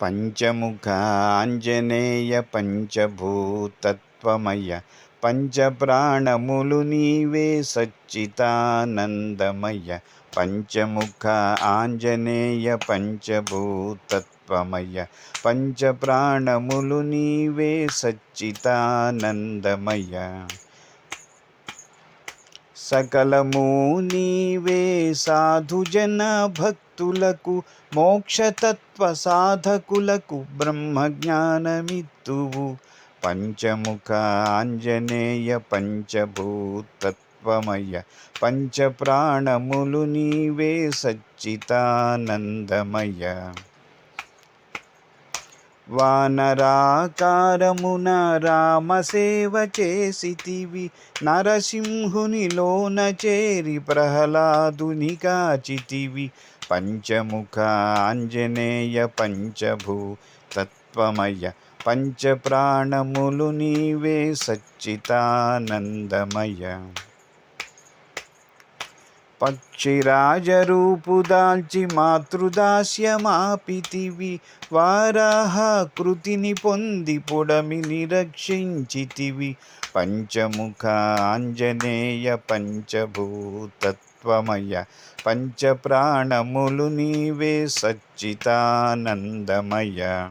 పంచముఖ ఆంజనేయ పంచభూతత్వమయ పంచప్రాణములు నీవే సచ్చిదానందమయ. పంచముఖ ఆంజనేయ పంచభూతత్వమయ పంచప్రాణములు నీవే సచ్చిదానందమయ. సకలము నీవే సాధుజన భక్తులకు మోక్షతత్వ సాధకులకు బ్రహ్మజ్ఞానమిత్తువు. పంచముఖ ఆంజనేయ పంచభూతత్వమయ పంచప్రాణములు నీవే సచ్చిదానందమయ. వానరాకారమున రామసేవ చేసితివి, నరసింహునిలోన చేరి ప్రహ్లాదుని కాచితివి. పంచముఖ ఆంజనేయ పంచభూతత్వమయ పంచప్రాణములు నీవే సచ్చిదానందమయ. పక్షిరాజరూపు దాల్చి మాతృదాస్యమాపితివి, వారాహకృతిని పొంది పొడమిని రక్షించితివి. పంచముఖ ఆంజనేయ పంచభూతత్వమయ పంచప్రాణములు నీవే సచ్చిదానందమయ.